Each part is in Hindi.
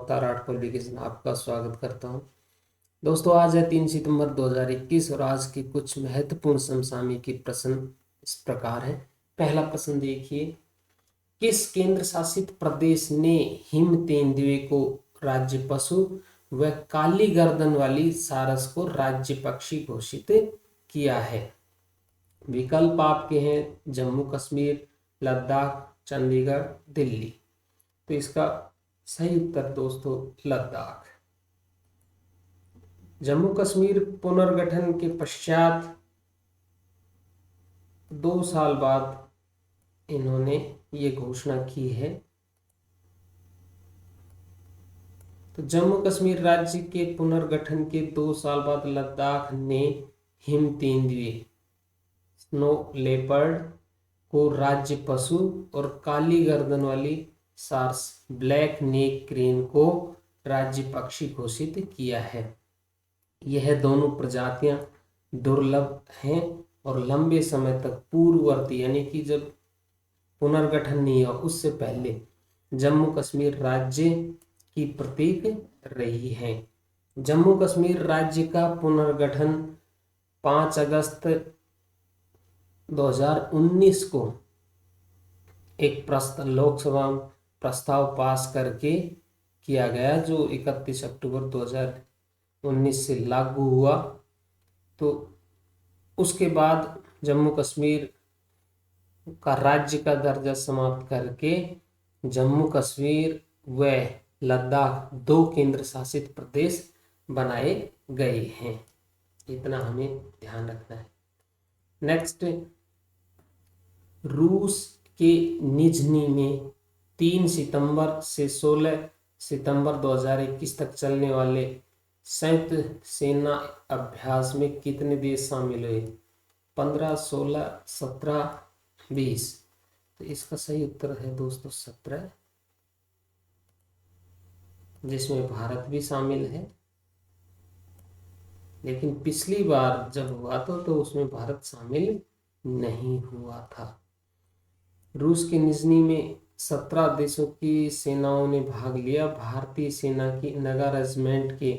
अवतार आर्ट पब्लिकेशन आपका स्वागत करता हूं। दोस्तों, आज है 3 सितंबर 2021 और आज के कुछ महत्वपूर्ण समसामयिक प्रश्न इस प्रकार है। पहला प्रश्न देखिए, किस केंद्र शासित प्रदेश ने हिम तेंदुए को राज्य पशु व काली गर्दन वाली सारस को राज्य पक्षी घोषित किया है? विकल्प आपके हैं जम्मू कश्मीर, लद्दाख, चंडीगढ़, दिल्ली। तो इसका सही उत्तर दोस्तों लद्दाख। जम्मू कश्मीर पुनर्गठन के पश्चात 2 साल बाद इन्होंने ये घोषणा की है। तो जम्मू कश्मीर राज्य के पुनर्गठन के 2 साल बाद लद्दाख ने हिम तेंदुए स्नो लेपर्ड को राज्य पशु और काली गर्दन वाली सार्स ब्लैक नेक क्रेन को राज्य पक्षी घोषित किया है। यह दोनों प्रजातियां दुर्लभ हैं और लंबे समय तक पूर्ववर्ती यानी कि जब पुनर्गठन नहीं हुआ उससे पहले जम्मू कश्मीर राज्य की प्रतीक रही है। जम्मू कश्मीर राज्य का पुनर्गठन 5 अगस्त 2019 को एक लोकसभा प्रस्ताव पास करके किया गया, जो 31 अक्टूबर 2019 से लागू हुआ। तो उसके बाद जम्मू कश्मीर का राज्य का दर्जा समाप्त करके जम्मू कश्मीर व लद्दाख 2 केंद्र शासित प्रदेश बनाए गए हैं। इतना हमें ध्यान रखना है। नेक्स्ट, रूस के निजनी में 3 सितंबर से 16 सितंबर 2021 तक चलने वाले संयुक्त सेना अभ्यास में कितने देश शामिल हुए? 15, 16, 17, 20। तो इसका सही उत्तर है दोस्तों 17, जिसमें भारत भी शामिल है। लेकिन पिछली बार जब हुआ तो उसमें भारत शामिल नहीं हुआ था। रूस के निजनी में 17 देशों की सेनाओं ने भाग लिया। भारतीय सेना की नगा रेजिमेंट के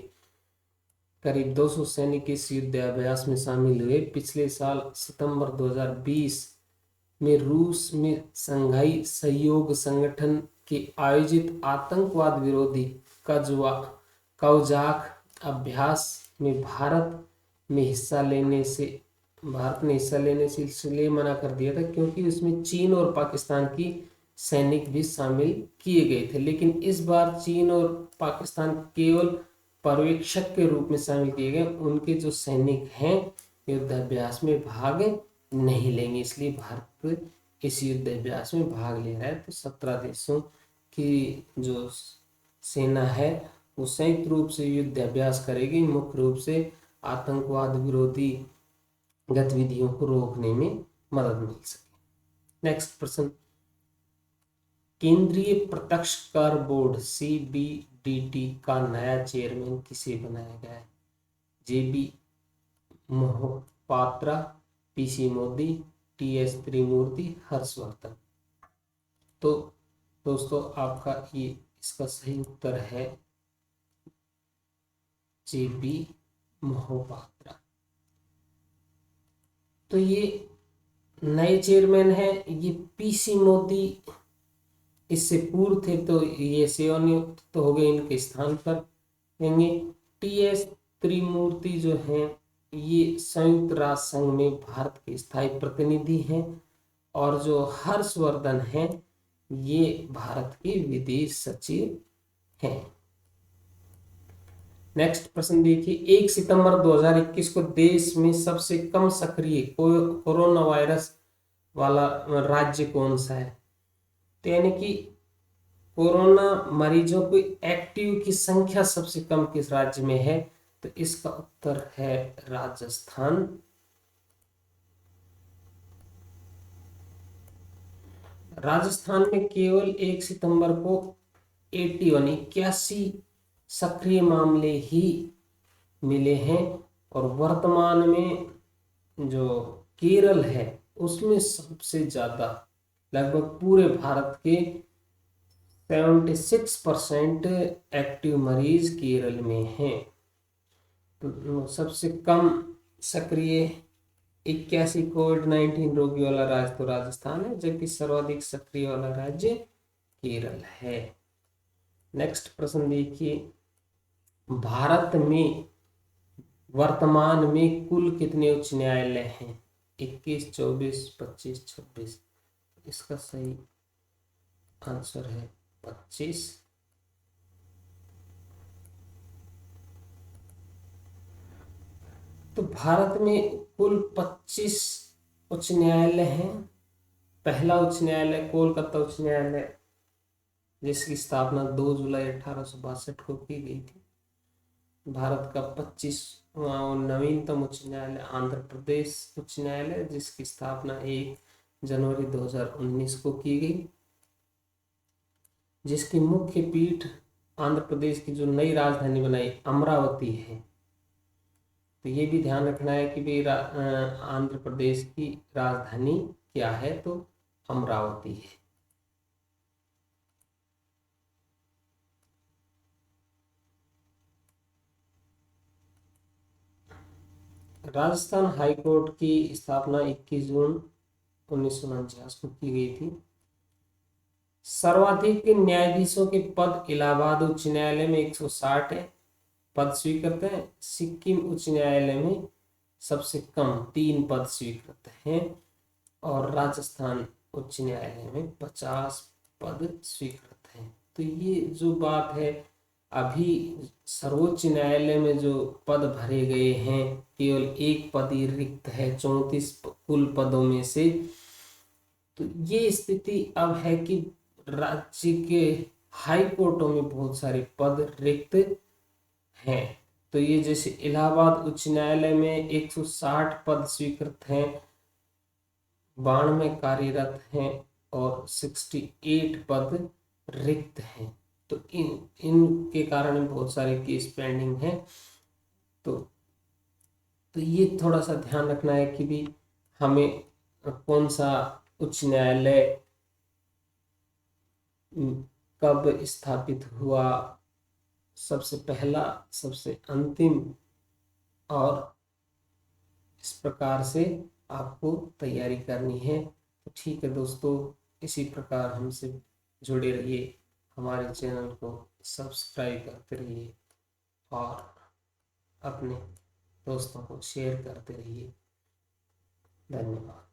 करीब 200 सैनिक इस युद्धाभ्यास में शामिल हुए। पिछले साल सितंबर 2020 में रूस में संघाई सहयोग संगठन के आयोजित आतंकवाद विरोधी कौजाक अभ्यास में भारत ने हिस्सा लेने से इसलिए मना कर दिया था क्योंकि उसमें चीन और पाकिस्तान की सैनिक भी शामिल किए गए थे। लेकिन इस बार चीन और पाकिस्तान केवल पर्यवेक्षक के रूप में शामिल किए गए। उनके जो सैनिक हैं युद्धाभ्यास में भाग नहीं लेंगे, इसलिए भारत इस युद्धाभ्यास में भाग ले रहा है। तो 17 देशों की जो सेना है वो संयुक्त रूप से युद्धाभ्यास करेगी, मुख्य रूप से आतंकवाद विरोधी गतिविधियों को रोकने में मदद मिल सके। नेक्स्ट प्रश्न, केंद्रीय प्रत्यक्ष कर बोर्ड CBDT का नया चेयरमैन किसे बनाया गया है? JB Mohapatra, PC Modi, TS त्रिमूर्ति, हर्षवर्धन। तो दोस्तों आपका ये इसका सही उत्तर है JB मोहपात्रा। तो ये नए चेयरमैन है। ये PC मोदी इससे पूर्व थे, तो ये सेवानिवृत्त तो हो गए, इनके स्थान पर रहेंगे। TS त्रिमूर्ति जो हैं ये संयुक्त राष्ट्र संघ में भारत के स्थायी प्रतिनिधि हैं और जो हर्षवर्धन हैं ये भारत के विदेश सचिव हैं। नेक्स्ट प्रश्न देखिए, 1 सितंबर 2021 को देश में सबसे कम सक्रिय कोरोना वायरस वाला राज्य कौन सा है? तो यानी कि कोरोना मरीजों को एक्टिव की संख्या सबसे कम किस राज्य में है? तो इसका उत्तर है राजस्थान। राजस्थान में केवल 1 सितंबर को 81 सक्रिय मामले ही मिले हैं और वर्तमान में जो केरल है उसमें सबसे ज्यादा लगभग पूरे भारत के 76% एक्टिव मरीज केरल में हैं। तो सबसे कम सक्रिय 81 कोविड-19 रोगी वाला राज्य तो राजस्थान है, जबकि सर्वाधिक सक्रिय वाला राज्य केरल है। नेक्स्ट प्रश्न देखिए, भारत में वर्तमान में कुल कितने उच्च न्यायालय हैं? 21, 24, 25, 26। इसका सही आंसर है 25। तो भारत में कुल 25 उच्च न्यायालय हैं। पहला उच्च न्यायालय कोलकाता उच्च न्यायालय, जिसकी स्थापना 2 जुलाई 1862 को की गई थी। भारत का 25वां और नवीनतम उच्च न्यायालय आंध्र प्रदेश उच्च न्यायालय, जिसकी स्थापना 1 जनवरी 2019 को की गई, जिसकी मुख्य पीठ आंध्र प्रदेश की जो नई राजधानी बनाई अमरावती है। तो ये भी ध्यान रखना है कि भाई आंध्र प्रदेश की राजधानी क्या है, तो अमरावती है। राजस्थान हाईकोर्ट की स्थापना 21 जून 1949 को की गई थी। सर्वाधिक न्यायाधीशों के पद इलाहाबाद उच्च न्यायालय में 160 है पद स्वीकृत हैं। सिक्किम उच्च न्यायालय में सबसे कम 3 पद स्वीकृत हैं और राजस्थान उच्च न्यायालय में 50 पद स्वीकृत हैं। तो ये जो बात है, अभी सर्वोच्च न्यायालय में जो पद भरे गए हैं, केवल 1 पद ही रिक्त है 34 कुल पदों में से। तो ये स्थिति अब है कि राज्य के हाई कोर्टों में बहुत सारे पद रिक्त हैं। तो ये जैसे इलाहाबाद उच्च न्यायालय में 160 पद स्वीकृत हैं, 92 कार्यरत हैं और 68 पद रिक्त हैं। तो इनके कारण बहुत सारे केस पेंडिंग हैं। तो ये थोड़ा सा ध्यान रखना है कि भी हमें कौन सा उच्च न्यायालय कब स्थापित हुआ, सबसे पहला, सबसे अंतिम, और इस प्रकार से आपको तैयारी करनी है। तो ठीक है दोस्तों, इसी प्रकार हमसे जुड़े रहिए, हमारे चैनल को सब्सक्राइब करते रहिए और अपने दोस्तों को शेयर करते रहिए। धन्यवाद।